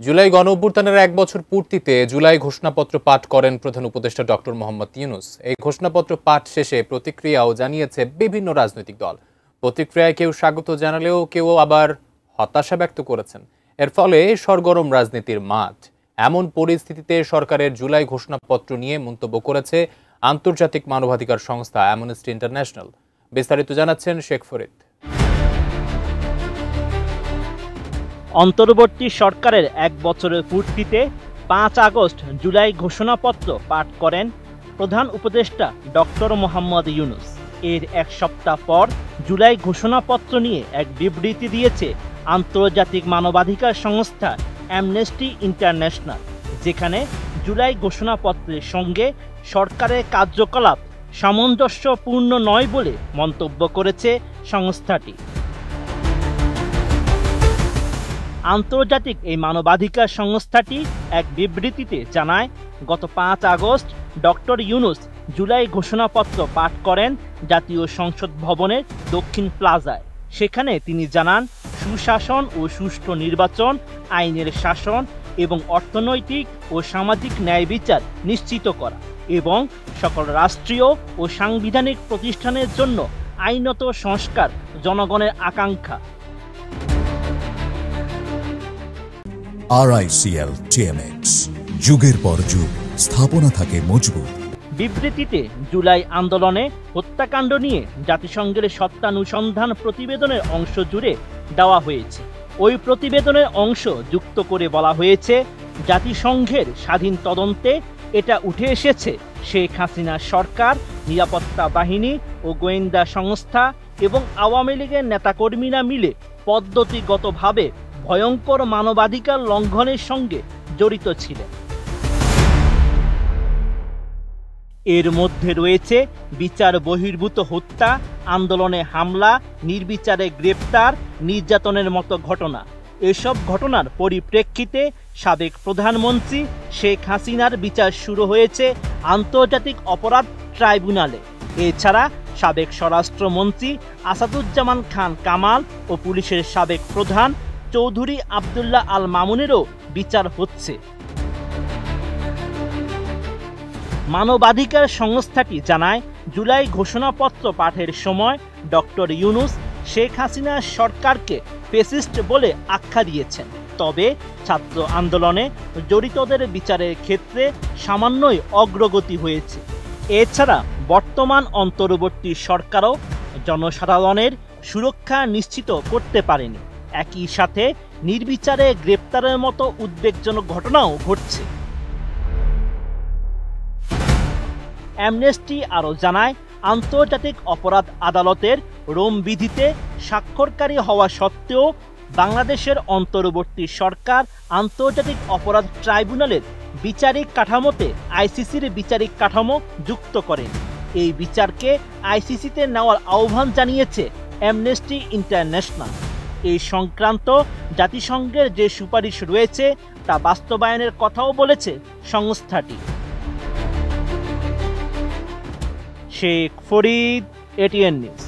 জুলাই গণঅভ্যুত্থানের ১ বছর পূর্তিতে জুলাই ঘোষণাপত্র পাঠ করেন প্রধান উপদেষ্টা ডক্টর মোহাম্মদ ইউনূস। এই ঘোষণাপত্র পাঠ শেষে প্রতিক্রিয়াও জানিয়েছে বিভিন্ন রাজনৈতিক দল। প্রতিক্রিয়ায় কেউ স্বাগত জানালেও কেউ আবার হতাশা ব্যক্ত করেছেন। এর ফলে সরগরম রাজনীতির মাঠ। এমন পরিস্থিতিতে সরকারের জুলাই ঘোষণাপত্র নিয়ে মন্তব্য করেছে আন্তর্জাতিক মানবাধিকার সংস্থা অ্যামনেস্টি ইন্টারন্যাশনাল। বিস্তারিত জানাচ্ছেন শেখ ফরিদ। অন্তর্বর্তী সরকারের ১ বছরের পূর্তিতে ৫ আগস্ট জুলাই ঘোষণাপত্র পাঠ করেন প্রধান উপদেষ্টা ডক্টর মোহাম্মদ ইউনূস। এর এক সপ্তাহ পর জুলাই ঘোষণাপত্র নিয়ে এক বিবৃতি দিয়েছে আন্তর্জাতিক মানবাধিকার সংস্থা অ্যামনেস্টি ইন্টারন্যাশনাল, যেখানে জুলাই ঘোষণাপত্রের সঙ্গে সরকারের কার্যকলাপ সামঞ্জস্যপূর্ণ নয় বলে মন্তব্য করেছে সংস্থাটি। আন্তর্জাতিক এই মানবাধিকার সংস্থাটি এক বিবৃতিতে জানায়, গত ৫ আগস্ট ডক্টর ইউনূস জুলাই ঘোষণাপত্র পাঠ করেন জাতীয় সংসদ ভবনের দক্ষিণ প্লাজায়। সেখানে তিনি জানান, সুশাসন ও সুষ্ঠু নির্বাচন, আইনের শাসন এবং অর্থনৈতিক ও সামাজিক ন্যায় বিচার নিশ্চিত করা এবং সকল রাষ্ট্রীয় ও সাংবিধানিক প্রতিষ্ঠানের জন্য আইনত সংস্কার জনগণের আকাঙ্ক্ষা। RICL TMX, যুগের পর যুগ স্থাপনা থাকে মজবুত। বিবৃতিতে জুলাই আন্দোলনে হত্যাকাণ্ড নিয়ে জাতিসংঘের সত্যানুসন্ধান প্রতিবেদনের অংশ জুড়ে দেওয়া হয়েছে। ওই প্রতিবেদনের অংশ যুক্ত করে বলা হয়েছে, জাতিসংঘের স্বাধীন তদন্তে এটা উঠে এসেছে শেখ হাসিনার সরকার, নিরাপত্তা বাহিনী ও গোয়েন্দা সংস্থা এবং আওয়ামী লীগের নেতাকর্মীরা মিলে পদ্ধতিগতভাবে ভয়ঙ্কর মানবাধিকার লঙ্ঘনের সঙ্গে জড়িত ছিলেন। এর মধ্যে রয়েছে বিচার বহির্ভূত হত্যা, আন্দোলনে হামলা, নির্বিচারে গ্রেপ্তার, নির্যাতনের মতো ঘটনা। এসব ঘটনার পরিপ্রেক্ষিতে সাবেক প্রধানমন্ত্রী শেখ হাসিনার বিচার শুরু হয়েছে আন্তর্জাতিক অপরাধ ট্রাইব্যুনালে। এছাড়া সাবেক স্বরাষ্ট্রমন্ত্রী আসাদুজ্জামান খান কামাল ও পুলিশের সাবেক প্রধান চৌধুরী আবদুল্লাহ আল মামুনেরও বিচার হচ্ছে। মানবাধিকার সংস্থাটি জানায়, জুলাই ঘোষণাপত্র পাঠের সময় ডক্টর ইউনূস শেখ হাসিনার সরকারকে ফ্যাসিস্ট বলে আখ্যা দিয়েছেন। তবে ছাত্র আন্দোলনে জড়িতদের বিচারের ক্ষেত্রে সামান্যই অগ্রগতি হয়েছে। এছাড়া বর্তমান অন্তর্বর্তী সরকারও জনসাধারণের সুরক্ষা নিশ্চিত করতে পারেনি। একই সাথে নির্বিচারে গ্রেপ্তারের মতো উদ্বেগজনক ঘটনাও ঘটছে। অ্যামনেস্টি আরও জানায়, আন্তর্জাতিক অপরাধ আদালতের রোম বিধিতে স্বাক্ষরকারী হওয়া সত্ত্বেও বাংলাদেশের অন্তর্বর্তী সরকার আন্তর্জাতিক অপরাধ ট্রাইব্যুনালের বিচারিক কাঠামোতে আইসিসির বিচারিক কাঠামো যুক্ত করেন। এই বিচারকে আইসিসিতে নেওয়ার আহ্বান জানিয়েছে অ্যামনেস্টি ইন্টারন্যাশনাল। এই সংক্রান্ত জাতিসংঘের যে সুপারিশ রয়েছে তা বাস্তবায়নের কথাও বলেছে সংস্থাটি। Sheikh Farid, ATN news.